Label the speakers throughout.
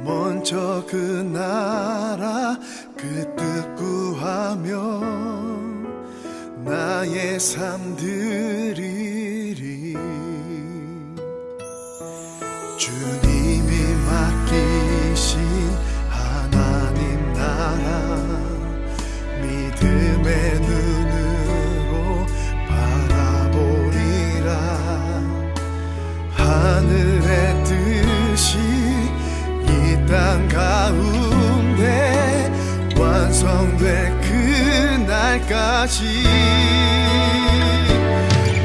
Speaker 1: 먼저 그 나라 그 뜻 구하며 나의 삶 드리리. 주님이 맡기신 하나님 나라 믿음의 눈으로 바라보리라. 하늘의 뜻이 이 땅 가운데 완성될 그날까지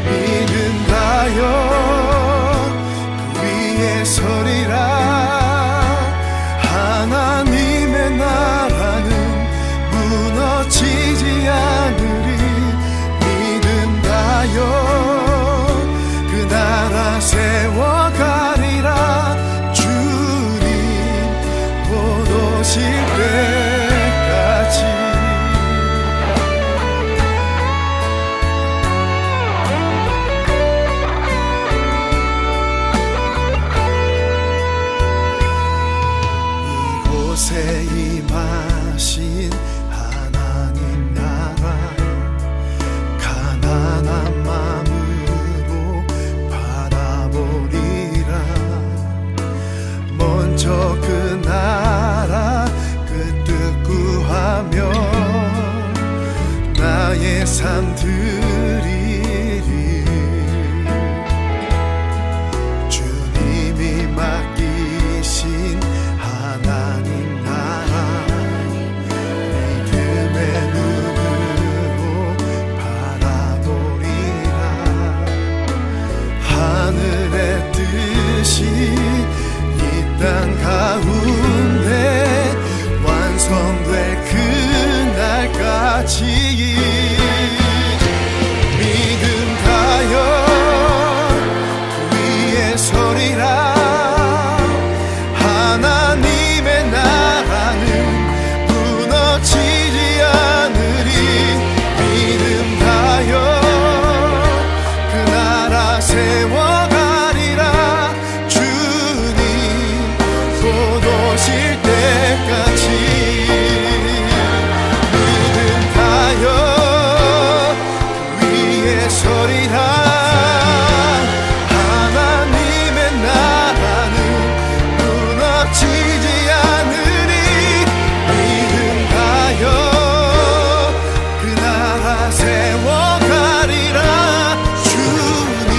Speaker 1: 믿음하여 그 위에 서리라. 하나님의 나라는 무너지지 않으리. 믿음하여 그 나라 세워가리라. 주님 곧 오실 때까지. 이곳에 임하신 하나님 나라 가난한 마음으로 바라보리라. 먼저 그 나라 그 뜻 구하며 나의 삶 드리리. 주님이 맡기신 하나님 나라 믿음의 눈으로 바라보리라. 하늘의 뜻이 이 땅 가운데 완성될 그날까지 믿음하여 그 위에 서리라. 하나님의 나라는 무너지지 않으리. 믿음하여 그 나라 세워가리라. 주님 곧 오실 때까지 믿음하여 그 위에 서리라. 하나님의 나라는 무너지지 않으리. 믿음하여 그 나라 세워가리라. 주님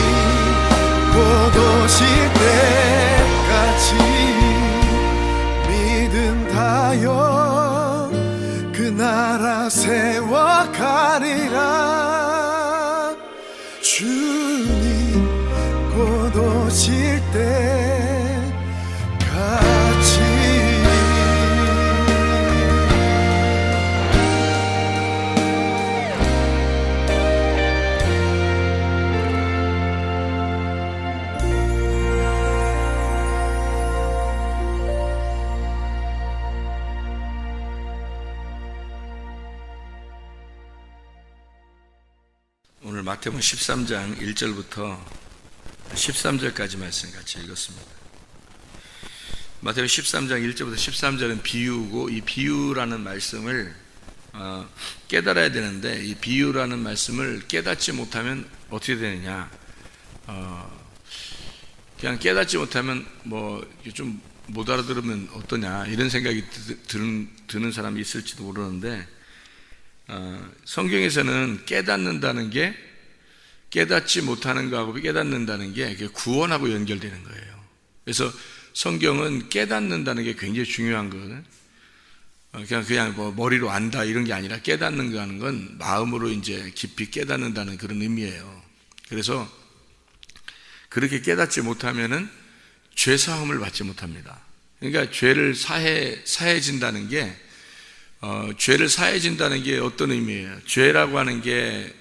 Speaker 1: 곧 오실 때까지 믿음하여 그 나라 세워가리라. 주님 곧 오실 때까지.
Speaker 2: 오늘 마태복음 13장 1절부터 13절까지 말씀 같이 읽었습니다. 마태복음 13장 1절부터 13절은 비유고, 이 비유라는 말씀을 깨달아야 되는데, 이 비유라는 말씀을 깨닫지 못하면 어떻게 되느냐, 그냥 깨닫지 못하면 뭐 좀 못 알아들으면 어떠냐 이런 생각이 드는 사람이 있을지도 모르는데, 성경에서는 깨닫는다는 게, 깨닫지 못하는 거하고 깨닫는다는 게 구원하고 연결되는 거예요. 그래서 성경은 깨닫는다는 게 굉장히 중요한 거거든. 그냥 뭐 머리로 안다 이런 게 아니라, 깨닫는 거 하는 건 마음으로 이제 깊이 깨닫는다는 그런 의미예요. 그래서 그렇게 깨닫지 못하면은 죄 사함을 받지 못합니다. 그러니까 죄를 사해진다는 게, 죄를 사해진다는 게 어떤 의미예요? 죄라고 하는 게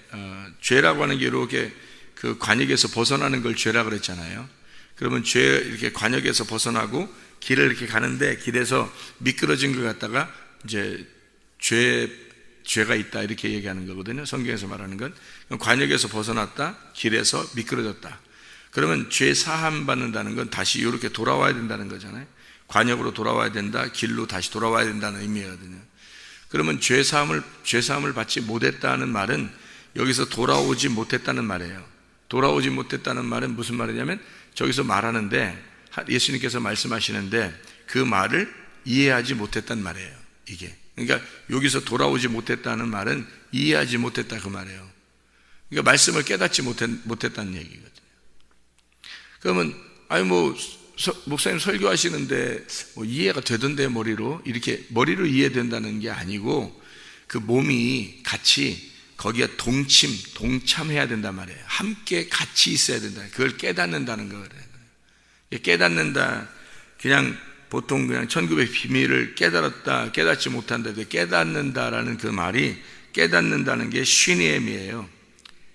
Speaker 2: 이렇게 그 관역에서 벗어나는 걸 죄라고 그랬잖아요. 그러면 이렇게 관역에서 벗어나고 길을 이렇게 가는데, 길에서 미끄러진 걸 갖다가 이제 죄가 있다 이렇게 얘기하는 거거든요. 성경에서 말하는 건 관역에서 벗어났다, 길에서 미끄러졌다. 그러면 죄 사함 받는다는 건 다시 이렇게 돌아와야 된다는 거잖아요. 관역으로 돌아와야 된다, 길로 다시 돌아와야 된다는 의미거든요. 그러면 죄 사함을 받지 못했다는 말은 여기서 돌아오지 못했다는 말이에요. 돌아오지 못했다는 말은 무슨 말이냐면 저기서 말하는데 예수님께서 말씀하시는데 그 말을 이해하지 못했단 말이에요. 이게 그러니까 여기서 돌아오지 못했다는 말은 이해하지 못했다 그 말이에요. 그러니까 말씀을 깨닫지 못했다는 얘기거든요. 그러면 목사님 설교하시는데 이해가 되던데 머리로 이해된다는 게 아니고 그 몸이 같이 거기에 동참해야 된단 말이에요. 함께 같이 있어야 된다. 그걸 깨닫는다는 거예요. 깨닫는다. 그냥 보통 그냥 천국의 비밀을 깨닫지 못한다. 깨닫는다라는 그 말이 깨닫는다는 게 쉬니엠이에요.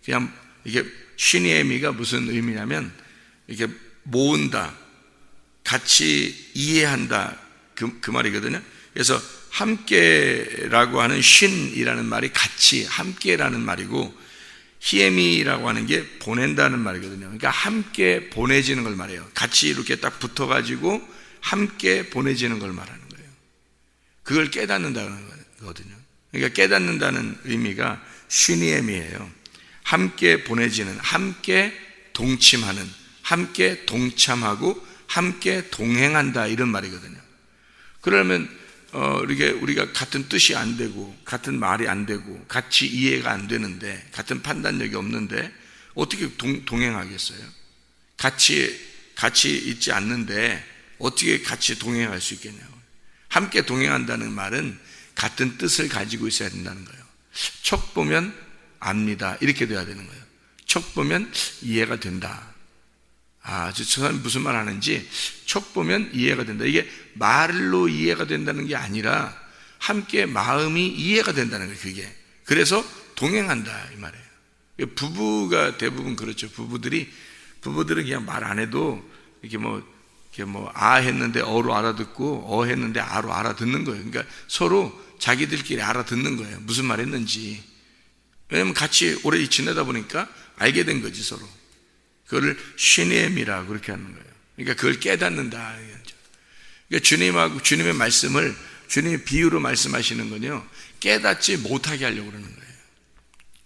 Speaker 2: 그냥 이게 쉬니엠이가 무슨 의미냐면 이렇게 모은다, 같이 이해한다 그 말이거든요. 그래서 함께라고 하는 쉰이라는 말이 같이 함께라는 말이고 히에미라고 하는 게 보낸다는 말이거든요. 그러니까 함께 보내지는 걸 말해요. 같이 이렇게 딱 붙어가지고 함께 보내지는 걸 말하는 거예요. 그걸 깨닫는다는 거거든요. 그러니까 깨닫는다는 의미가 쉬니엠이에요. 함께 보내지는, 함께 동침하는, 함께 동참하고 함께 동행한다 이런 말이거든요. 그러면 이렇게 우리가 같은 뜻이 안 되고 같은 말이 안 되고 같이 이해가 안 되는데 같은 판단력이 없는데 어떻게 동행하겠어요? 같이 있지 않는데 어떻게 같이 동행할 수 있겠냐고. 함께 동행한다는 말은 같은 뜻을 가지고 있어야 된다는 거예요. 척 보면 압니다 이렇게 돼야 되는 거예요. 척 보면 이해가 된다. 저 사람이 무슨 말 하는지 척 보면 이해가 된다. 이게 말로 이해가 된다는 게 아니라 함께 마음이 이해가 된다는 거예요. 그게. 그래서 동행한다 이 말이에요. 부부가 대부분 그렇죠. 부부들은 그냥 말 안 해도 이렇게 아 했는데 어로 알아듣고 어 했는데 아로 알아듣는 거예요. 그러니까 서로 자기들끼리 알아듣는 거예요. 무슨 말 했는지. 왜냐면 같이 오래 지내다 보니까 알게 된 거지 서로. 그거를 쉬니엠이라고 그렇게 하는 거예요. 그러니까 그걸 깨닫는다. 그러니까 주님의 말씀을 주님의 비유로 말씀하시는 건요, 깨닫지 못하게 하려고 그러는 거예요.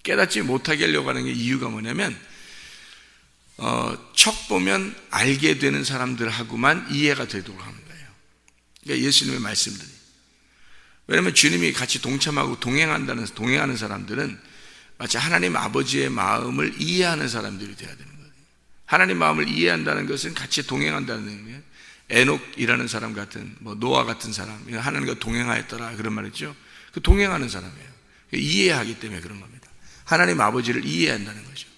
Speaker 2: 깨닫지 못하게 하려고 하는 게 이유가 뭐냐면 척 보면 알게 되는 사람들하고만 이해가 되도록 하는 거예요. 그러니까 예수님의 말씀들이. 왜냐하면 주님이 같이 동참하고 동행하는 사람들은 마치 하나님 아버지의 마음을 이해하는 사람들이 되어야 되는 거예요. 하나님 마음을 이해한다는 것은 같이 동행한다는 의미예요. 에녹이라는 사람 같은, 노아 같은 사람, 하나님과 동행하였더라 그런 말이죠. 그 동행하는 사람이에요. 이해하기 때문에 그런 겁니다. 하나님 아버지를 이해한다는 거죠.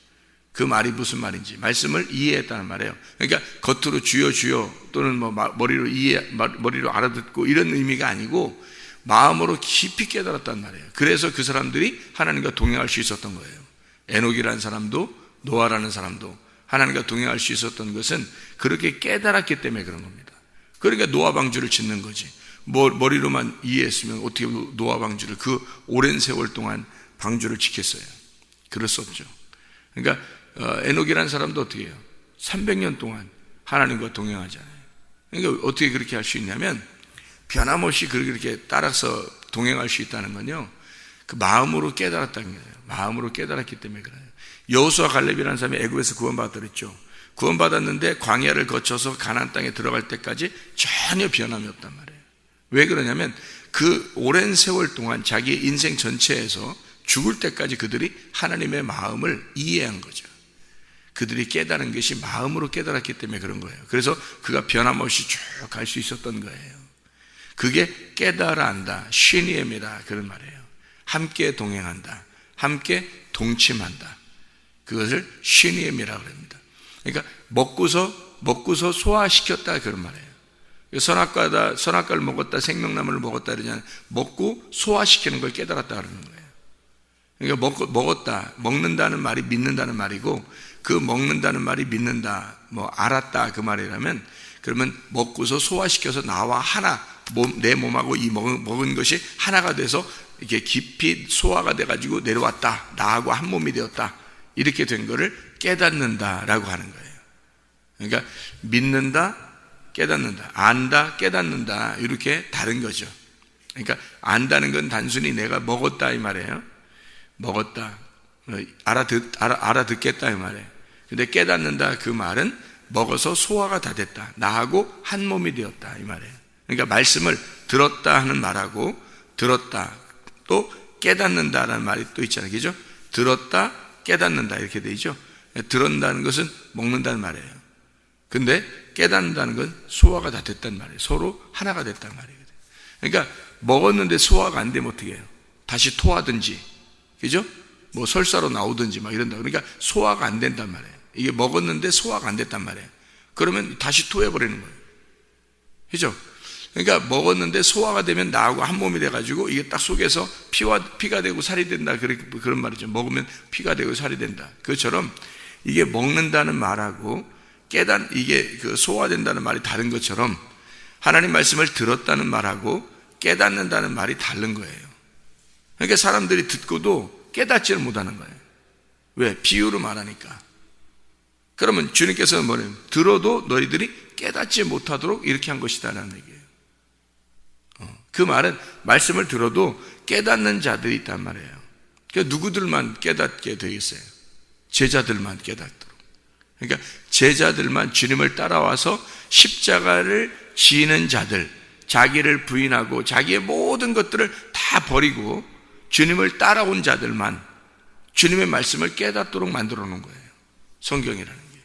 Speaker 2: 그 말이 무슨 말인지 말씀을 이해했다는 말이에요. 그러니까 겉으로 주여 주여 또는 머리로 알아듣고 이런 의미가 아니고 마음으로 깊이 깨달았단 말이에요. 그래서 그 사람들이 하나님과 동행할 수 있었던 거예요. 에녹이라는 사람도 노아라는 사람도 하나님과 동행할 수 있었던 것은 그렇게 깨달았기 때문에 그런 겁니다. 그러니까 노아 방주를 짓는 거지. 머리로만 이해했으면 어떻게 노아 방주를 그 오랜 세월 동안 방주를 지켰어요. 그럴 수 없죠. 그러니까 에녹이라는 사람도 어떻게 해요? 300년 동안 하나님과 동행하잖아요. 그러니까 어떻게 그렇게 할 수 있냐면 변함없이 그렇게 따라서 동행할 수 있다는 건요, 그 마음으로 깨달았다는 거예요. 마음으로 깨달았기 때문에 그래요. 여호수아 갈렙이라는 사람이 애굽에서 구원받았죠. 구원받았는데 광야를 거쳐서 가나안 땅에 들어갈 때까지 전혀 변함이 없단 말이에요. 왜 그러냐면 그 오랜 세월 동안 자기의 인생 전체에서 죽을 때까지 그들이 하나님의 마음을 이해한 거죠. 그들이 깨달은 것이 마음으로 깨달았기 때문에 그런 거예요. 그래서 그가 변함없이 쭉 갈 수 있었던 거예요. 그게 깨달아 안다, 쉬니엠이다 그런 말이에요. 함께 동행한다, 함께 동침한다. 그것을 쉬니엠이라고 합니다. 그러니까 먹고서 소화시켰다 그런 말이에요. 선악과를 먹었다, 생명나무를 먹었다 그러잖아요. 먹고 소화시키는 걸 깨달았다 그러는 거예요. 그러니까 먹는다는 말이 믿는다는 말이고, 그 먹는다는 말이 믿는다, 알았다 그 말이라면, 그러면 먹고서 소화시켜서 나와 하나, 내 몸하고 이 먹은 것이 하나가 돼서 이렇게 깊이 소화가 돼가지고 내려왔다, 나하고 한 몸이 되었다, 이렇게 된 거를 깨닫는다라고 하는 거예요. 그러니까 믿는다, 깨닫는다, 안다, 깨닫는다, 이렇게 다른 거죠. 그러니까 안다는 건 단순히 내가 먹었다 이 말이에요. 먹었다, 알아듣겠다 이 말이에요. 근데 깨닫는다 그 말은 먹어서 소화가 다 됐다, 나하고 한 몸이 되었다 이 말이에요. 그러니까 말씀을 들었다 하는 말하고 들었다 또 깨닫는다라는 말이 또 있잖아요, 그죠? 들었다, 깨닫는다 이렇게 되죠. 들었다는 것은 먹는다는 말이에요. 근데 깨닫는다는 건 소화가 다 됐단 말이에요. 서로 하나가 됐단 말이에요. 그러니까 먹었는데 소화가 안 되면 어떻게 해요? 다시 토하든지, 그죠? 뭐 설사로 나오든지 막 이런다. 그러니까 소화가 안 된단 말이에요. 이게 먹었는데 소화가 안 됐단 말이에요. 그러면 다시 토해버리는 거예요, 그죠? 그러니까 먹었는데 소화가 되면 나하고 한 몸이 돼가지고 이게 딱 속에서 피가 되고 살이 된다, 그런 말이죠. 먹으면 피가 되고 살이 된다. 그것처럼 이게 먹는다는 말하고 이게 그 소화된다는 말이 다른 것처럼 하나님 말씀을 들었다는 말하고 깨닫는다는 말이 다른 거예요. 그러니까 사람들이 듣고도 깨닫지를 못하는 거예요. 왜? 비유로 말하니까. 그러면 주님께서는 뭐래요? 들어도 너희들이 깨닫지 못하도록 이렇게 한 것이다라는 얘기예요. 그 말은 말씀을 들어도 깨닫는 자들이 있단 말이에요. 그러니까 누구들만 깨닫게 되겠어요? 제자들만 깨닫도록. 그러니까 제자들만 주님을 따라와서 십자가를 지는 자들, 자기를 부인하고 자기의 모든 것들을 다 버리고 주님을 따라온 자들만 주님의 말씀을 깨닫도록 만들어 놓은 거예요, 성경이라는 게.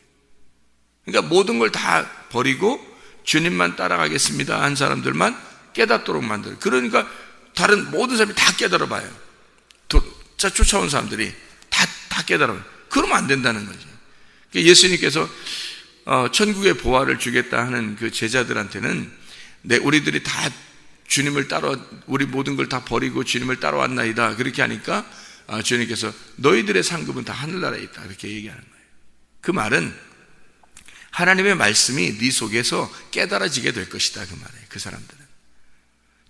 Speaker 2: 그러니까 모든 걸 다 버리고 주님만 따라가겠습니다 한 사람들만 깨닫도록 만들어요. 그러니까 다른 모든 사람이 다 깨달아 봐요. 쫓아온 사람들이 다 깨달아 봐요. 그러면 안 된다는 거죠. 예수님께서 천국의 보화를 주겠다 하는 그 제자들한테는 우리들이 다 주님을 우리 모든 걸 다 버리고 주님을 따라왔나이다 그렇게 하니까 주님께서 너희들의 상급은 다 하늘나라에 있다 그렇게 얘기하는 거예요. 그 말은 하나님의 말씀이 네 속에서 깨달아지게 될 것이다 그 말이에요. 그 사람들은.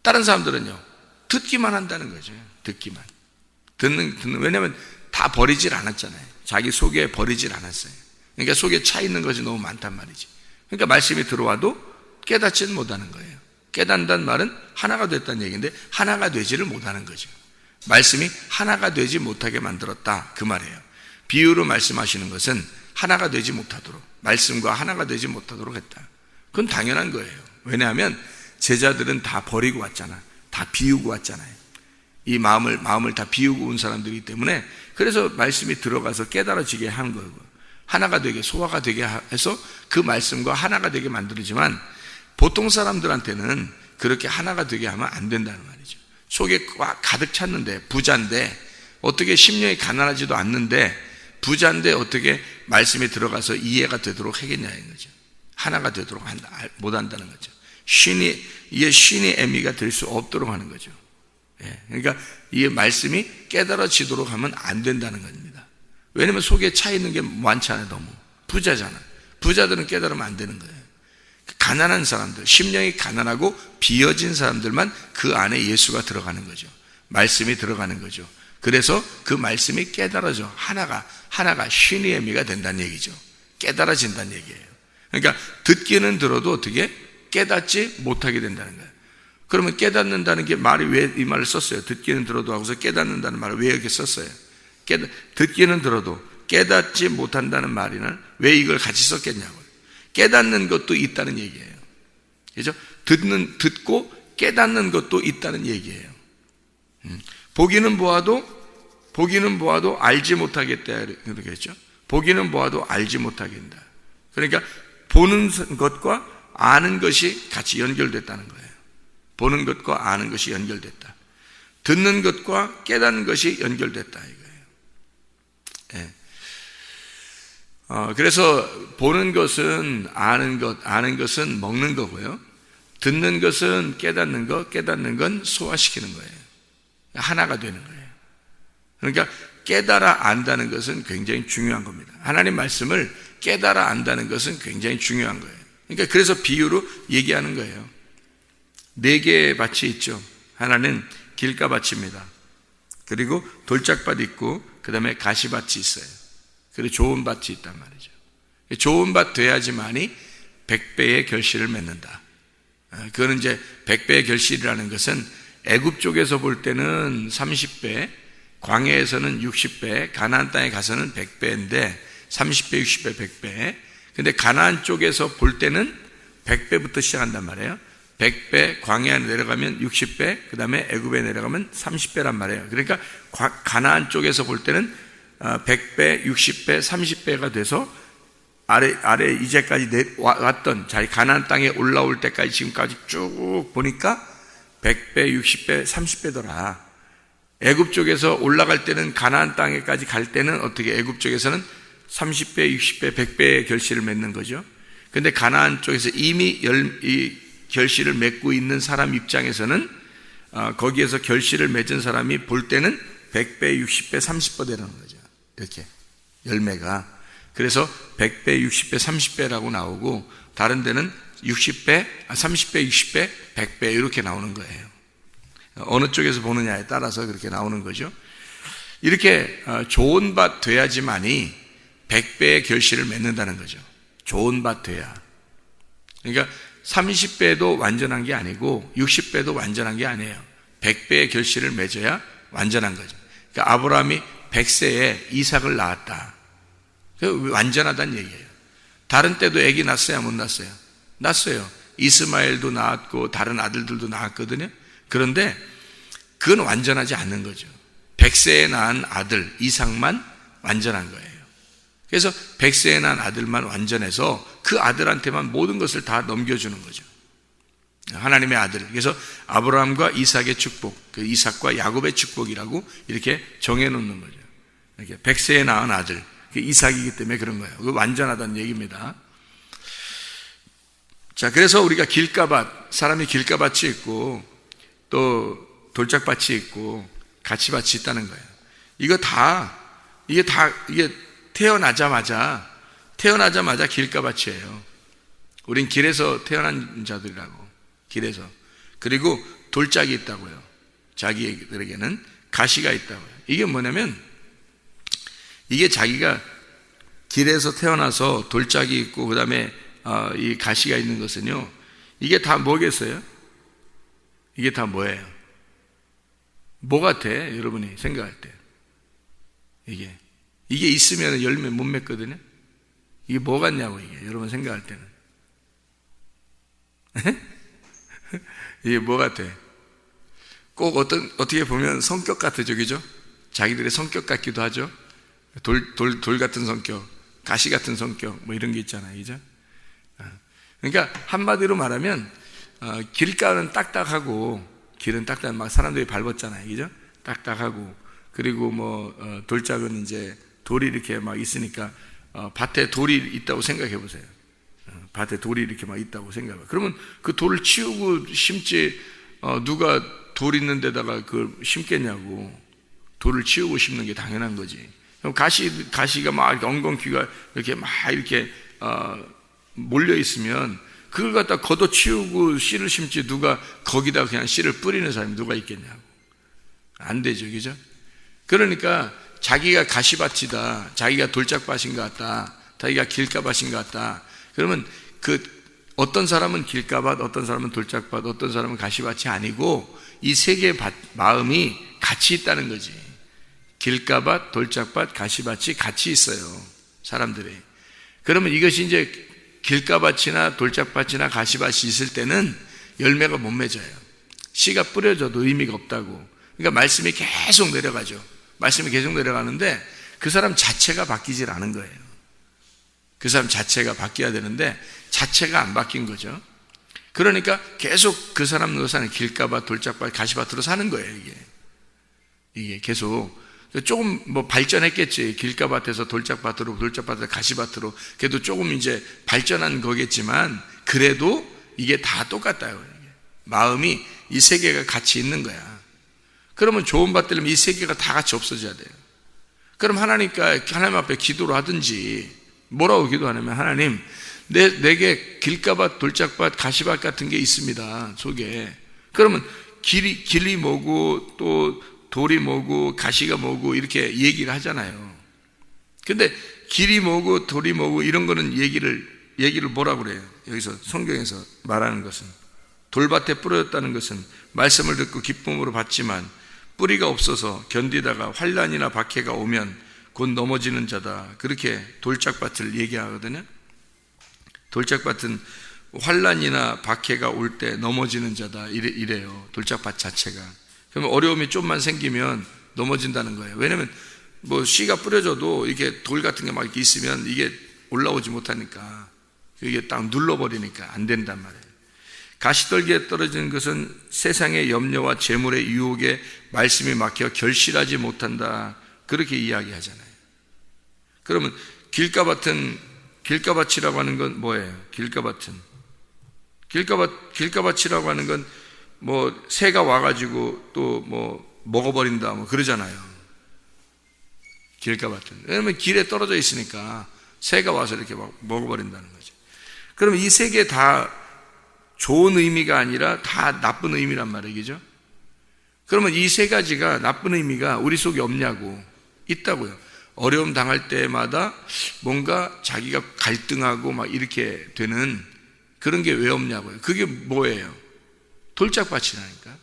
Speaker 2: 다른 사람들은요, 듣기만 한다는 거죠. 듣기만. 왜냐하면 다 버리질 않았잖아요. 자기 속에 버리질 않았어요. 그러니까 속에 차 있는 것이 너무 많단 말이지. 그러니까 말씀이 들어와도 깨닫지는 못하는 거예요. 깨닫는다는 말은 하나가 됐다는 얘기인데 하나가 되지를 못하는 거죠. 말씀이 하나가 되지 못하게 만들었다 그 말이에요. 비유로 말씀하시는 것은 하나가 되지 못하도록, 말씀과 하나가 되지 못하도록 했다. 그건 당연한 거예요. 왜냐하면 제자들은 다 버리고 왔잖아. 다 비우고 왔잖아요. 이 마음을 다 비우고 온 사람들이기 때문에 그래서 말씀이 들어가서 깨달아지게 한 거고, 하나가 되게 소화가 되게 해서 그 말씀과 하나가 되게 만들지만 보통 사람들한테는 그렇게 하나가 되게 하면 안 된다는 말이죠. 속에 가득 찼는데, 부자인데 어떻게 심령이 가난하지도 않는데 부자인데 어떻게 말씀이 들어가서 이해가 되도록 하겠냐는 거죠. 하나가 되도록 못 한다는 거죠. 이게 쉰이 애미가 될 수 없도록 하는 거죠. 그러니까 이 말씀이 깨달아지도록 하면 안 된다는 겁니다. 왜냐하면 속에 차 있는 게 많잖아요. 너무 부자잖아. 부자들은 깨달으면 안 되는 거예요. 가난한 사람들, 심령이 가난하고 비어진 사람들만 그 안에 예수가 들어가는 거죠. 말씀이 들어가는 거죠. 그래서 그 말씀이 깨달아져 하나가 쉰이 애미가 된다는 얘기죠. 깨달아진다는 얘기예요. 그러니까 듣기는 들어도 어떻게 깨닫지 못하게 된다는 거예요. 그러면 깨닫는다는 게 말이 왜 이 말을 썼어요? 듣기는 들어도 하고서 깨닫는다는 말을 왜 이렇게 썼어요? 듣기는 들어도 깨닫지 못한다는 말이는 왜 이걸 같이 썼겠냐고요. 깨닫는 것도 있다는 얘기예요. 그죠? 듣고 깨닫는 것도 있다는 얘기예요. 보기는 보아도 알지 못하겠다 그러겠죠. 보기는 보아도 알지 못하겠다. 그러니까 보는 것과 아는 것이 같이 연결됐다는 거예요. 보는 것과 아는 것이 연결됐다. 듣는 것과 깨닫는 것이 연결됐다 이거예요. 그래서 보는 것은 아는 것은 먹는 거고요. 듣는 것은 깨닫는 건 소화시키는 거예요. 하나가 되는 거예요. 그러니까 깨달아 안다는 것은 굉장히 중요한 겁니다. 하나님 말씀을 깨달아 안다는 것은 굉장히 중요한 거예요. 그러니까 그래서 비유로 얘기하는 거예요. 4개의 밭이 있죠. 하나는 길가밭입니다. 그리고 돌짝밭이 있고 그 다음에 가시밭이 있어요. 그리고 좋은 밭이 있단 말이죠. 좋은 밭 돼야지만이 100배의 결실을 맺는다. 그거는 이제 100배의 결실이라는 것은 애굽 쪽에서 볼 때는 30배, 광야에서는 60배, 가나안 땅에 가서는 100배인데 30배, 60배, 100배. 근데 가나안 쪽에서 볼 때는 100배부터 시작한단 말이에요. 100배, 광야에 내려가면 60배, 그 다음에 애굽에 내려가면 30배란 말이에요. 그러니까 가나안 쪽에서 볼 때는 100배, 60배, 30배가 돼서 아래 이제까지 왔던 자기 가나안 땅에 올라올 때까지 지금까지 쭉 보니까 100배, 60배, 30배더라. 애굽 쪽에서 올라갈 때는 가나안 땅에까지 갈 때는 어떻게 애굽 쪽에서는 30배, 60배, 100배의 결실을 맺는 거죠. 근데 가나안 쪽에서 이미 이 결실을 맺고 있는 사람 입장에서는 거기에서 결실을 맺은 사람이 볼 때는 100배, 60배, 30배 되는 거죠. 이렇게 열매가. 그래서 100배, 60배, 30배라고 나오고 다른 데는 30배, 60배, 100배 이렇게 나오는 거예요. 어느 쪽에서 보느냐에 따라서 그렇게 나오는 거죠. 이렇게 좋은 밭 돼야지만이 100배의 결실을 맺는다는 거죠. 좋은 밭 돼야. 그러니까 30배도 완전한 게 아니고 60배도 완전한 게 아니에요. 100배의 결실을 맺어야 완전한 거죠. 그러니까 아브라함이 100세에 이삭을 낳았다. 완전하다는 얘기예요. 다른 때도 아기 낳았어요? 못 낳았어요? 낳았어요. 이스마엘도 낳았고 다른 아들들도 낳았거든요. 그런데 그건 완전하지 않는 거죠. 100세에 낳은 아들 이삭만 완전한 거예요. 그래서 100세에 낳은 아들만 완전해서 그 아들한테만 모든 것을 다 넘겨주는 거죠. 하나님의 아들. 그래서 아브라함과 이삭의 축복, 그 이삭과 야곱의 축복이라고 이렇게 정해놓는 거죠. 이렇게 100세에 낳은 아들, 그 이삭이기 때문에 그런 거예요. 그 완전하다는 얘기입니다. 자, 그래서 우리가 길가밭, 사람이 길가밭이 있고 또 돌짝밭이 있고 가치밭이 있다는 거예요. 이게 태어나자마자 길가밭이에요. 우린 길에서 태어난 자들이라고. 길에서. 그리고 돌짝이 있다고요. 자기들에게는 가시가 있다고요. 이게 뭐냐면 이게 자기가 길에서 태어나서 돌짝이 있고 그 다음에 이 가시가 있는 것은요, 이게 다 뭐겠어요? 이게 다 뭐예요? 뭐 같아? 여러분이 생각할 때 이게 있으면 열매 못 맺거든요. 이게 뭐 같냐고, 이게 여러분 생각할 때는. 이게 뭐 같아? 꼭 어떻게 보면 성격 같아죠, 그죠? 자기들의 성격 같기도 하죠. 돌 같은 성격, 가시 같은 성격, 뭐 이런 게 있잖아요, 그죠? 그러니까 한마디로 말하면 길가는 딱딱하고, 길은 딱딱 막 사람들이 밟았잖아요, 그죠? 딱딱하고, 그리고 돌짝은 이제 돌이 이렇게 막 있으니까 밭에 돌이 있다고 생각해 보세요. 밭에 돌이 이렇게 막 있다고 생각해. 그러면 그 돌을 치우고 심지 누가 돌 있는 데다가 그걸 심겠냐고. 돌을 치우고 심는 게 당연한 거지. 그럼 가시가 막 이렇게 엉겅퀴가 이렇게 막 이렇게 몰려 있으면 그걸 갖다 걷어 치우고 씨를 심지 누가 거기다 그냥 씨를 뿌리는 사람이 누가 있겠냐고. 안 되죠, 그죠? 그러니까 자기가 가시밭이다, 자기가 돌짝밭인 것 같다, 자기가 길가밭인 것 같다. 그러면 어떤 사람은 길가밭, 어떤 사람은 돌짝밭, 어떤 사람은 가시밭이 아니고 이 세 개의 마음이 같이 있다는 거지. 길가밭, 돌짝밭, 가시밭이 같이 있어요, 사람들이. 그러면 이것이 이제 길가밭이나 돌짝밭이나 가시밭이 있을 때는 열매가 못 맺어요. 씨가 뿌려져도 의미가 없다고. 그러니까 말씀이 계속 내려가죠. 말씀이 계속 내려가는데 그 사람 자체가 바뀌질 않은 거예요. 그 사람 자체가 바뀌어야 되는데 자체가 안 바뀐 거죠. 그러니까 계속 그 사람 사는 길가밭, 돌짝밭, 가시밭으로 사는 거예요. 이게 계속 조금 발전했겠지. 길가밭에서 돌짝밭으로, 돌짝밭에서 가시밭으로. 그래도 조금 이제 발전한 거겠지만 그래도 이게 다 똑같다요. 마음이 이 세 개가 같이 있는 거야. 그러면 좋은 밭 되려면 이 세 개가 다 같이 없어져야 돼요. 그럼 하나님 앞에 기도를 하든지, 뭐라고 기도하냐면, 하나님, 내게 길가밭, 돌짝밭, 가시밭 같은 게 있습니다, 속에. 그러면 길이 뭐고, 또 돌이 뭐고, 가시가 뭐고, 이렇게 얘기를 하잖아요. 근데 길이 뭐고 돌이 뭐고 이런 거는 얘기를 뭐라고 그래요? 여기서 성경에서 말하는 것은 돌밭에 뿌려졌다는 것은 말씀을 듣고 기쁨으로 받지만 뿌리가 없어서 견디다가 환난이나 박해가 오면 곧 넘어지는 자다. 그렇게 돌짝밭을 얘기하거든요. 돌짝밭은 환난이나 박해가 올 때 넘어지는 자다 이래요. 돌짝밭 자체가. 그러면 어려움이 좀만 생기면 넘어진다는 거예요. 왜냐면 뭐 씨가 뿌려져도 이게 돌 같은 게 막 이렇게 있으면 이게 올라오지 못하니까 이게 딱 눌러버리니까 안 된단 말이에요. 가시떨기에 떨어지는 것은 세상의 염려와 재물의 유혹에 말씀이 막혀 결실하지 못한다. 그렇게 이야기하잖아요. 그러면 길가밭이라고 하는 건 뭐예요? 길가밭이라고 하는 건 뭐 새가 와가지고 또 뭐 먹어버린다 뭐 그러잖아요. 길가밭은. 왜냐면 길에 떨어져 있으니까 새가 와서 이렇게 막 먹어버린다는 거죠. 그러면 이 세 개 다 좋은 의미가 아니라 다 나쁜 의미란 말이죠. 그러면 이 세 가지가 나쁜 의미가 우리 속에 없냐고? 있다고요. 어려움 당할 때마다 뭔가 자기가 갈등하고 막 이렇게 되는 그런 게 왜 없냐고요. 그게 뭐예요? 돌짝밭이라니까.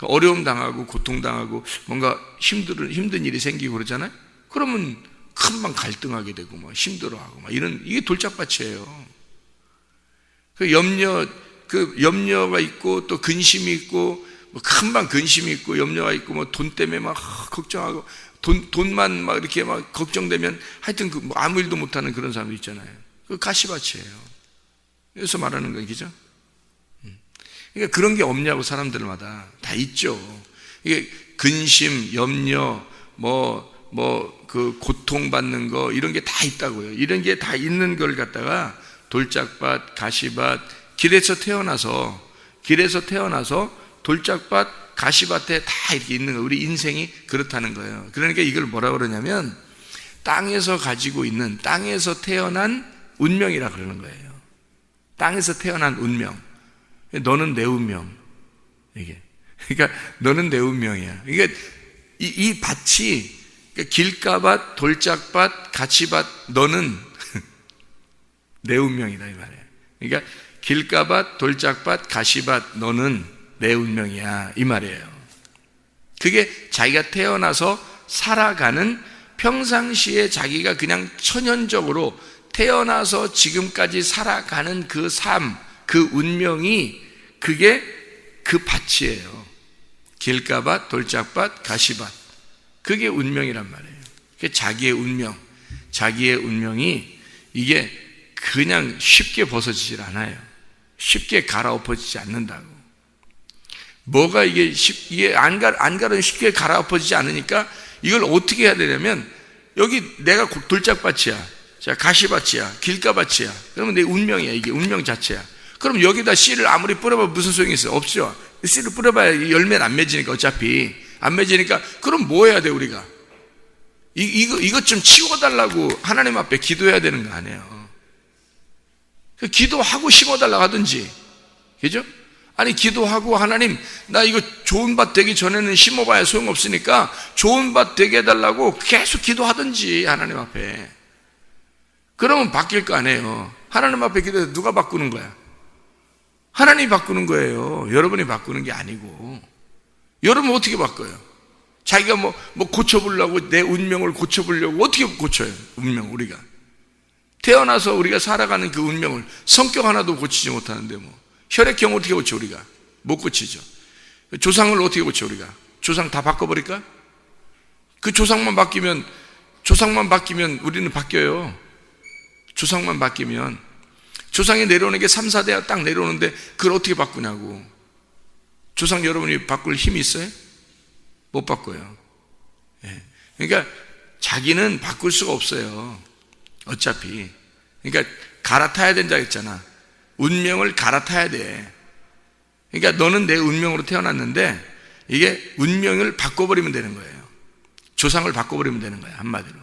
Speaker 2: 어려움 당하고 고통 당하고 뭔가 힘든 일이 생기고 그러잖아요. 그러면 금방 갈등하게 되고 막 힘들어하고 막 이런 이게 돌짝밭이에요. 그 염려가 있고 또 근심이 있고 뭐 금방 근심이 있고 염려가 있고 뭐 돈 때문에 막 걱정하고 돈만 막 이렇게 막 걱정되면 하여튼 그 뭐 아무 일도 못하는 그런 사람도 있잖아요. 그 가시밭이에요. 그래서 말하는 거 그죠? 그러니까 그런 게 없냐고 사람들마다 다 있죠. 이게 근심, 염려, 그 고통받는 거 이런 게 다 있다고요. 이런 게 다 있는 걸 갖다가 돌짝밭, 가시밭, 길에서 태어나서 돌짝밭, 가시밭에 다 이렇게 있는 거예요. 우리 인생이 그렇다는 거예요. 그러니까 이걸 뭐라 그러냐면 땅에서 가지고 있는 땅에서 태어난 운명이라 그러는 거예요. 땅에서 태어난 운명. 너는 내 운명. 이게. 그러니까 너는 내 운명이야. 그러니까 이 밭이 그러니까 길가밭, 돌짝밭, 가시밭 너는 내 운명이다 이 말이에요. 그러니까 길가밭, 돌짝밭, 가시밭 너는 내 운명이야 이 말이에요. 그게 자기가 태어나서 살아가는 평상시에 자기가 그냥 천연적으로 태어나서 지금까지 살아가는 그 삶, 그 운명이 그게 그 밭이에요. 길가밭, 돌짝밭, 가시밭. 그게 운명이란 말이에요. 그게 자기의 운명이 이게 그냥 쉽게 벗어지질 않아요. 쉽게 갈아엎어지지 않는다고. 뭐가 이게 안 가면 쉽게 갈아엎어지지 않으니까 이걸 어떻게 해야 되냐면 여기 내가 돌짝밭이야. 자, 가시밭이야. 길가밭이야. 그러면 내 운명이야. 이게 운명 자체야. 그럼 여기다 씨를 아무리 뿌려봐야 무슨 소용이 있어요? 없죠. 씨를 뿌려봐야 열매는 안 맺으니까 어차피 안 맺으니까 그럼 뭐 해야 돼 우리가? 이것 좀 치워달라고 하나님 앞에 기도해야 되는 거 아니에요. 기도하고 심어달라고 하든지 그죠? 아니 기도하고 하나님 나 이거 좋은 밭 되기 전에는 심어봐야 소용없으니까 좋은 밭 되게 해달라고 계속 기도하든지 하나님 앞에. 그러면 바뀔 거 아니에요. 하나님 앞에 기도해서 누가 바꾸는 거야? 하나님이 바꾸는 거예요. 여러분이 바꾸는 게 아니고. 여러분 어떻게 바꿔요? 자기가 뭐 고쳐보려고 내 운명을 고쳐보려고 어떻게 고쳐요? 운명 우리가 태어나서 우리가 살아가는 그 운명을 성격 하나도 고치지 못하는데 뭐 혈액형 어떻게 고쳐 우리가? 못 고치죠. 조상을 어떻게 고쳐 우리가? 조상 다 바꿔버릴까? 그 조상만 바뀌면 우리는 바뀌어요. 조상만 바뀌면 조상이 내려오는 게 3, 4대가 딱 내려오는데 그걸 어떻게 바꾸냐고. 조상 여러분이 바꿀 힘이 있어요? 못 바꿔요. 그러니까 자기는 바꿀 수가 없어요. 어차피. 그러니까 갈아타야 된다 했잖아. 운명을 갈아타야 돼. 그러니까 너는 내 운명으로 태어났는데 이게 운명을 바꿔버리면 되는 거예요. 조상을 바꿔버리면 되는 거야. 한마디로.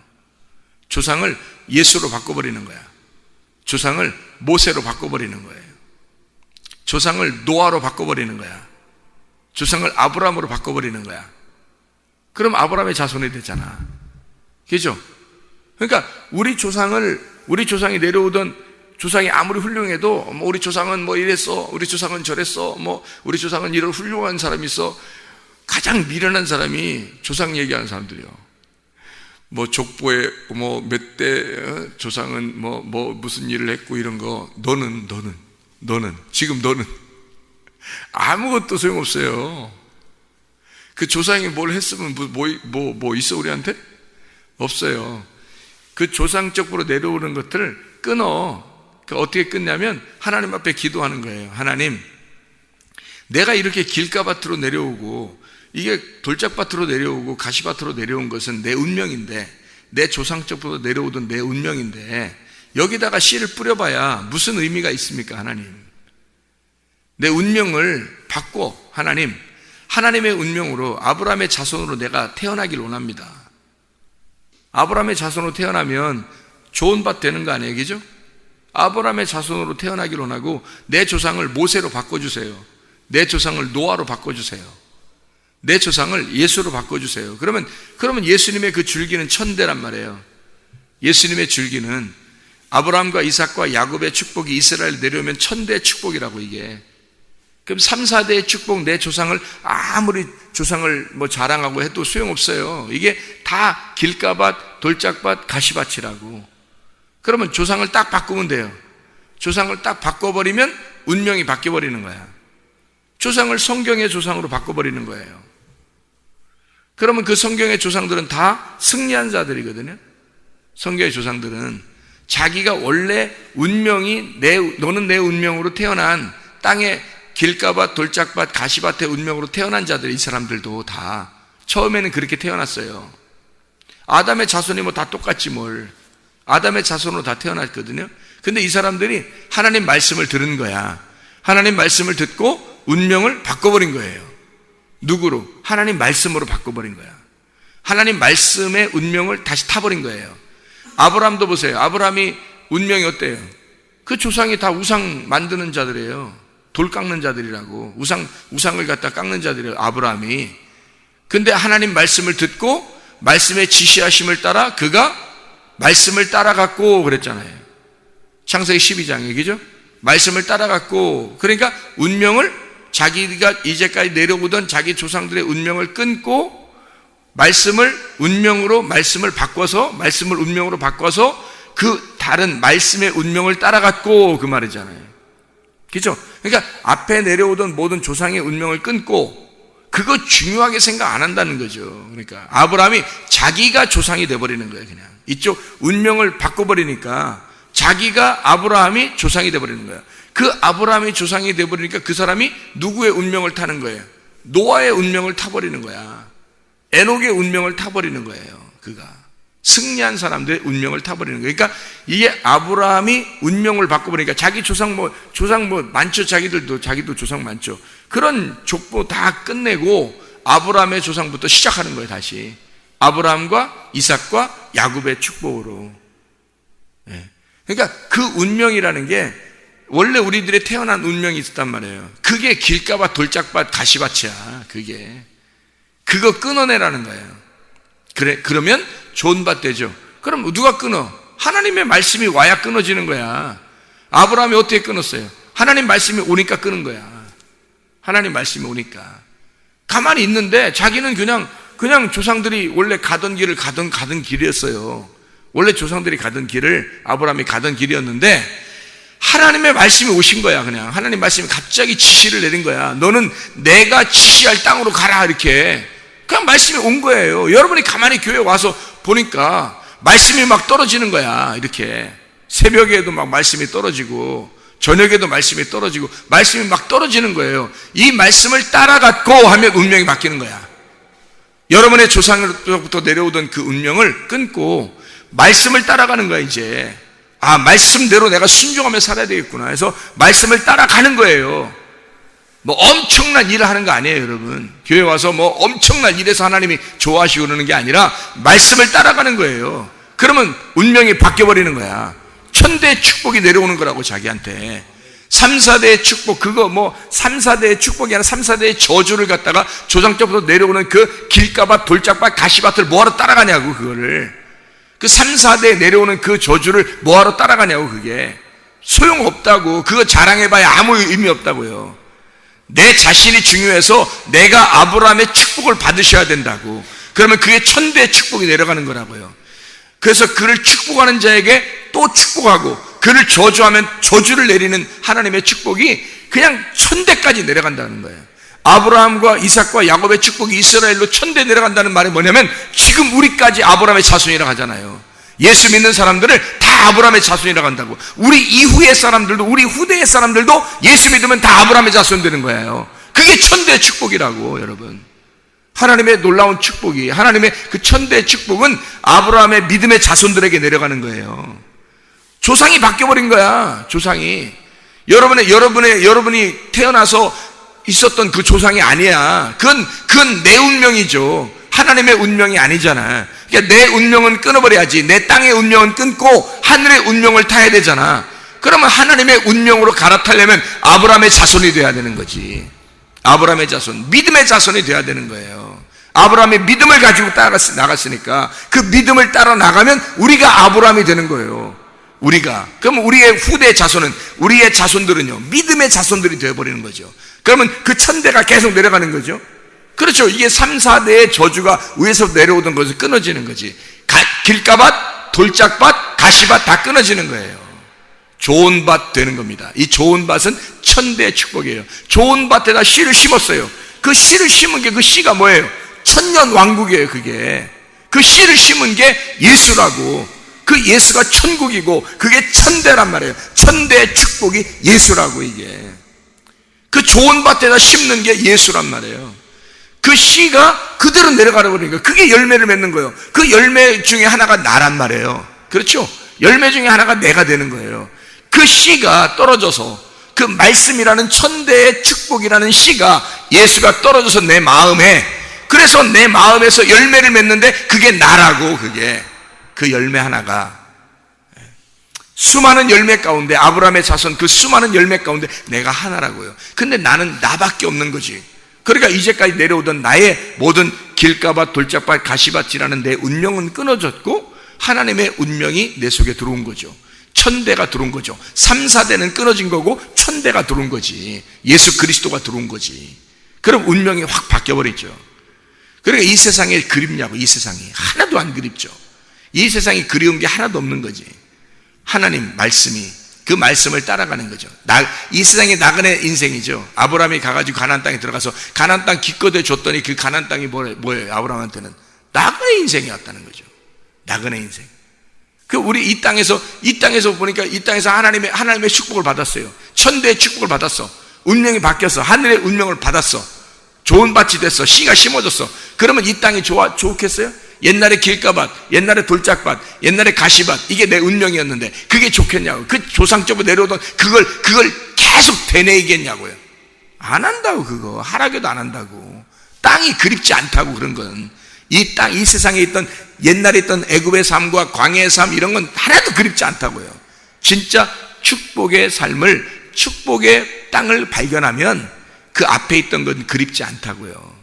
Speaker 2: 조상을 예수로 바꿔버리는 거야. 조상을 모세로 바꿔버리는 거예요. 조상을 노아로 바꿔버리는 거야. 조상을 아브라함으로 바꿔버리는 거야. 그럼 아브라함의 자손이 되잖아. 그죠? 그러니까 우리 조상이 내려오던 조상이 아무리 훌륭해도 뭐 우리 조상은 뭐 이랬어, 우리 조상은 저랬어, 뭐 우리 조상은 이런 훌륭한 사람이 있어. 가장 미련한 사람이 조상 얘기하는 사람들이요. 뭐 족보에 뭐 몇 대 조상은 뭐 무슨 일을 했고 이런 거. 너는 지금 너는 아무것도 소용없어요. 그 조상이 뭘 했으면 뭐 있어 우리한테? 없어요. 그 조상적으로 내려오는 것들을 끊어. 어떻게 끊냐면 하나님 앞에 기도하는 거예요. 하나님, 내가 이렇게 길가밭으로 내려오고 이게 돌짝밭으로 내려오고 가시밭으로 내려온 것은 내 운명인데, 내 조상적으로 내려오던 내 운명인데 여기다가 씨를 뿌려봐야 무슨 의미가 있습니까? 하나님, 내 운명을 바꿔. 하나님, 하나님의 운명으로 아브라함의 자손으로 내가 태어나길 원합니다. 아브라함의 자손으로 태어나면 좋은 밭 되는 거 아니에요? 그죠? 아브라함의 자손으로 태어나길 원하고 내 조상을 모세로 바꿔주세요. 내 조상을 노아로 바꿔주세요. 내 조상을 예수로 바꿔주세요. 그러면 예수님의 그 줄기는 천대란 말이에요. 예수님의 줄기는 아브라함과 이삭과 야곱의 축복이 이스라엘 내려오면 천대의 축복이라고. 이게 그럼 3, 4대의 축복, 내 조상을 아무리 조상을 뭐 자랑하고 해도 소용없어요. 이게 다 길가밭, 돌짝밭, 가시밭이라고. 그러면 조상을 딱 바꾸면 돼요. 조상을 딱 바꿔버리면 운명이 바뀌어버리는 거야. 조상을 성경의 조상으로 바꿔버리는 거예요. 그러면 그 성경의 조상들은 다 승리한 자들이거든요. 성경의 조상들은 자기가 원래 운명이 너는 내 운명으로 태어난 땅에 길가밭, 돌짝밭, 가시밭의 운명으로 태어난 자들이, 이 사람들도 다 처음에는 그렇게 태어났어요. 아담의 자손이 뭐 다 똑같지 뭘. 아담의 자손으로 다 태어났거든요. 근데 이 사람들이 하나님 말씀을 들은 거야. 하나님 말씀을 듣고 운명을 바꿔버린 거예요. 누구로? 하나님 말씀으로 바꿔버린 거야. 하나님 말씀의 운명을 다시 타버린 거예요. 아브라함도 보세요. 아브라함이 운명이 어때요? 그 조상이 다 우상 만드는 자들이에요. 돌 깎는 자들이라고. 우상을 갖다 깎는 자들이에요, 아브라함이. 근데 하나님 말씀을 듣고 말씀의 지시하심을 따라 그가 말씀을 따라갔고 그랬잖아요. 창세기 12장 얘기죠. 말씀을 따라갔고, 그러니까 운명을, 자기가 이제까지 내려오던 자기 조상들의 운명을 끊고 말씀을 바꿔서 말씀을 운명으로 바꿔서 그 다른 말씀의 운명을 따라갔고, 그 말이잖아요. 그렇죠? 그러니까 앞에 내려오던 모든 조상의 운명을 끊고 그거 중요하게 생각 안 한다는 거죠. 그러니까 아브라함이 자기가 조상이 돼버리는 거예요. 그냥 이쪽 운명을 바꿔버리니까 아브라함이 조상이 돼버리는 거예요. 그 아브라함이 조상이 돼버리니까 그 사람이 누구의 운명을 타는 거예요? 노아의 운명을 타버리는 거야. 에녹의 운명을 타버리는 거예요. 그가 승리한 사람들의 운명을 타버리는 거예요. 그러니까 이게 아브라함이 운명을 바꿔버리니까 자기 조상 많죠. 자기도 조상 많죠. 그런 족보 다 끝내고 아브라함의 조상부터 시작하는 거예요. 다시 아브라함과 이삭과 야곱의 축복으로. 그러니까 그 운명이라는 게 원래 우리들의 태어난 운명이 있었단 말이에요. 그게 길가밭, 돌짝밭, 가시밭이야. 그거 끊어내라는 거예요. 그러면 좋은 밭 되죠. 그럼 누가 끊어? 하나님의 말씀이 와야 끊어지는 거야. 아브라함이 어떻게 끊었어요? 하나님 말씀이 오니까 끊은 거야. 하나님 말씀이 오니까. 가만히 있는데 자기는 그냥 조상들이 원래 가던 길을 가던 길이었어요. 원래 조상들이 가던 길을 아브라함이 가던 길이었는데 하나님의 말씀이 오신 거야. 그냥 하나님 말씀이 갑자기 지시를 내린 거야. 너는 내가 지시할 땅으로 가라. 이렇게 그냥 말씀이 온 거예요. 여러분이 가만히 교회 와서 보니까 말씀이 막 떨어지는 거야. 이렇게 새벽에도 막 말씀이 떨어지고 저녁에도 말씀이 떨어지고 말씀이 막 떨어지는 거예요. 이 말씀을 따라갔고 하면 운명이 바뀌는 거야. 여러분의 조상으로부터 내려오던 그 운명을 끊고 말씀을 따라가는 거야. 이제 말씀대로 내가 순종하며 살아야 되겠구나 해서 말씀을 따라가는 거예요. 뭐 엄청난 일을 하는 거 아니에요. 여러분 교회 와서 뭐 엄청난 일에서 하나님이 좋아하시고 그러는 게 아니라 말씀을 따라가는 거예요. 그러면 운명이 바뀌어버리는 거야. 천대의 축복이 내려오는 거라고. 자기한테 3, 4대의 축복, 그거 뭐 3, 4대의 축복이 아니라 3, 4대의 저주를 갖다가 조상적으로 내려오는 그 길가밭, 돌짝밭, 가시밭을 뭐하러 따라가냐고. 그거를 그 3, 4대에 내려오는 그 저주를 뭐하러 따라가냐고. 그게 소용없다고. 그거 자랑해봐야 아무 의미 없다고요. 내 자신이 중요해서 내가 아브라함의 축복을 받으셔야 된다고. 그러면 그게 천대의 축복이 내려가는 거라고요. 그래서 그를 축복하는 자에게 또 축복하고, 그를 저주하면 저주를 내리는 하나님의 축복이 그냥 천대까지 내려간다는 거예요. 아브라함과 이삭과 야곱의 축복이 이스라엘로 천대 내려간다는 말이 뭐냐면, 지금 우리까지 아브라함의 자손이라고 하잖아요. 예수 믿는 사람들을 다 아브라함의 자손이라고 한다고. 우리 이후의 사람들도, 우리 후대의 사람들도 예수 믿으면 다 아브라함의 자손 되는 거예요. 그게 천대의 축복이라고. 여러분, 하나님의 놀라운 축복이, 하나님의 그 천대의 축복은 아브라함의 믿음의 자손들에게 내려가는 거예요. 조상이 바뀌어버린 거야. 조상이 여러분이 태어나서 있었던 그 조상이 아니야. 그건 내 운명이죠. 하나님의 운명이 아니잖아. 그러니까 내 운명은 끊어버려야지. 내 땅의 운명은 끊고 하늘의 운명을 타야 되잖아. 그러면 하나님의 운명으로 갈아타려면 아브라함의 자손이 돼야 되는 거지. 아브라함의 자손, 믿음의 자손이 돼야 되는 거예요. 아브라함의 믿음을 가지고 나갔으니까 그 믿음을 따라 나가면 우리가 아브라함이 되는 거예요. 그럼 우리의 후대 자손은, 우리의 자손들은요, 믿음의 자손들이 되어버리는 거죠. 그러면 그 천대가 계속 내려가는 거죠. 그렇죠. 이게 3, 4대의 저주가 위에서 내려오던 것이 끊어지는 거지. 길가밭, 돌짝밭, 가시밭 다 끊어지는 거예요. 좋은 밭 되는 겁니다. 이 좋은 밭은 천대의 축복이에요. 좋은 밭에다 씨를 심었어요. 그 씨를 심은 게, 그 씨가 뭐예요? 천년 왕국이에요. 그게 그 씨를 심은 게 예수라고. 그 예수가 천국이고 그게 천대란 말이에요. 천대의 축복이 예수라고. 이게 그 좋은 밭에다 심는 게 예수란 말이에요. 그 씨가 그대로 내려가려 버리니까 그게 열매를 맺는 거예요. 그 열매 중에 하나가 나란 말이에요. 그렇죠? 열매 중에 하나가 내가 되는 거예요. 그 씨가 떨어져서, 그 말씀이라는 천대의 축복이라는 씨가, 예수가 떨어져서 내 마음에, 그래서 내 마음에서 열매를 맺는데 그게 나라고. 그게 그 열매 하나가 수많은 열매 가운데, 아브라함의 자손 그 수많은 열매 가운데 내가 하나라고요. 근데 나는 나밖에 없는 거지. 그러니까 이제까지 내려오던 나의 모든 길가밭, 돌짝밭, 가시밭이라는 내 운명은 끊어졌고 하나님의 운명이 내 속에 들어온 거죠. 천대가 들어온 거죠. 3, 4대는 끊어진 거고 천대가 들어온 거지. 예수 그리스도가 들어온 거지. 그럼 운명이 확 바뀌어버리죠. 그러니까 이 세상에 그립냐고. 이 세상이 하나도 안 그립죠. 이 세상이 그리운 게 하나도 없는 거지. 하나님 말씀이, 그 말씀을 따라가는 거죠. 이 세상이 나그네 인생이죠. 아브라함이 가가지고 가나안 땅에 들어가서 가나안 땅 기껏해 줬더니 그 가나안 땅이 뭐예요? 아브라함한테는 나그네 인생이었다는 거죠. 나그네 인생. 우리 이 땅에서 보니까 이 땅에서 하나님의 축복을 받았어요. 천대의 축복을 받았어. 운명이 바뀌었어. 하늘의 운명을 받았어. 좋은 밭이 됐어. 씨가 심어졌어. 그러면 이 땅이 좋겠어요? 옛날에 길가밭, 옛날에 돌짝밭, 옛날에 가시밭, 이게 내 운명이었는데 그게 좋겠냐고. 그 조상적으로 내려오던 그걸 계속 되뇌이겠냐고요. 안 한다고. 그거 하라고도 안 한다고. 땅이 그립지 않다고. 그런 건 이 땅, 이 세상에 있던, 옛날에 있던 애굽의 삶과 광야의 삶, 이런 건 하나도 그립지 않다고요. 진짜 축복의 삶을, 축복의 땅을 발견하면 그 앞에 있던 건 그립지 않다고요.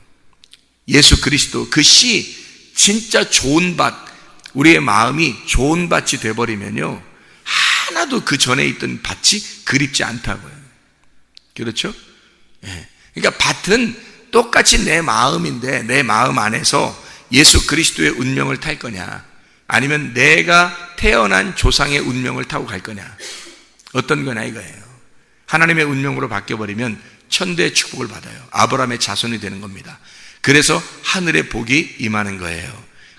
Speaker 2: 예수 그리스도, 그 씨, 진짜 좋은 밭, 우리의 마음이 좋은 밭이 돼버리면요, 하나도 그 전에 있던 밭이 그립지 않다고요. 그렇죠? 예. 그러니까 밭은 똑같이 내 마음인데, 내 마음 안에서 예수 그리스도의 운명을 탈 거냐, 아니면 내가 태어난 조상의 운명을 타고 갈 거냐, 어떤 거냐 이거예요. 하나님의 운명으로 바뀌어버리면 천대의 축복을 받아요. 아브라함의 자손이 되는 겁니다. 그래서 하늘의 복이 임하는 거예요.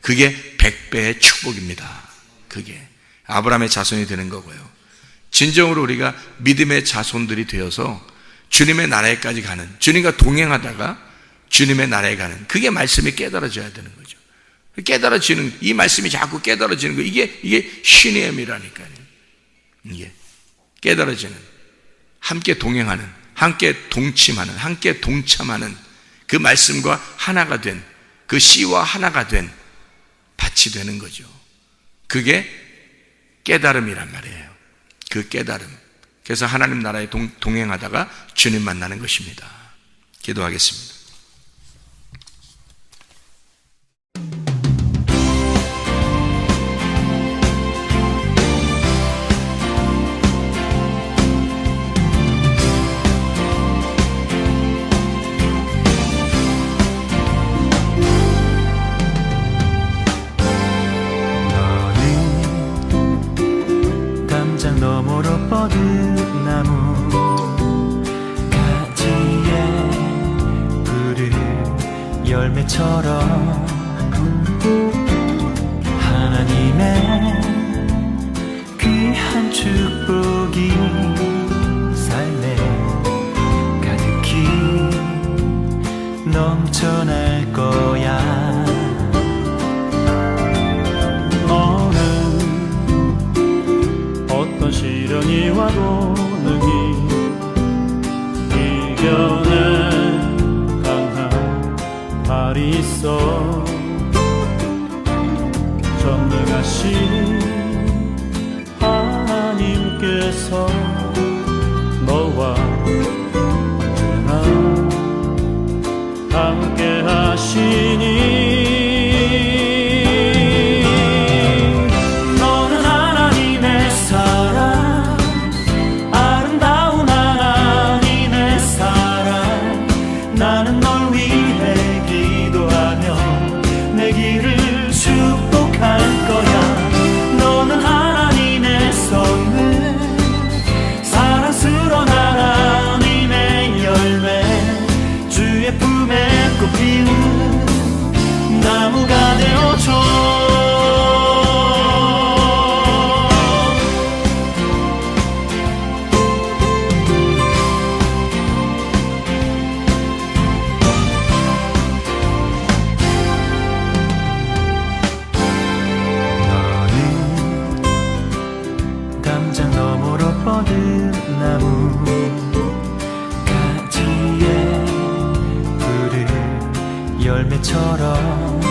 Speaker 2: 그게 100배의 축복입니다. 그게 아브라함의 자손이 되는 거고요. 진정으로 우리가 믿음의 자손들이 되어서 주님의 나라에까지 가는, 주님과 동행하다가 주님의 나라에 가는, 그게 말씀이 깨달아져야 되는 거죠. 깨달아지는, 이 말씀이 자꾸 깨달아지는 거, 이게 신의함이라니까요. 이게 깨달아지는, 함께 동행하는, 함께 동침하는, 함께 동참하는 그 말씀과 하나가 된, 그 씨와 하나가 된 밭이 되는 거죠. 그게 깨달음이란 말이에요. 그 깨달음. 그래서 하나님 나라에 동행하다가 주님 만나는 것입니다. 기도하겠습니다.
Speaker 3: 열매처럼 하나님의 귀한 축복이 삶에 가득히 넘쳐날 거야.
Speaker 4: 너는 어떤 시련이 와도 능히 이겨낼 강한 발이 있어. 전능하신 하나님께서 너와 언제나 함께 하시니. 너는 하나님의 사랑, 아름다운 하나님의 사랑. 나는 널 위해 기도하며 내 길을 축복할 거야. 너는 하나님의 선물, 사랑스러운 하나님의 열매, 주의 품에 꽃 피우는 나무가 되어줘.
Speaker 3: 담장 너머로 뻗은 나무 가지에 푸른 열매처럼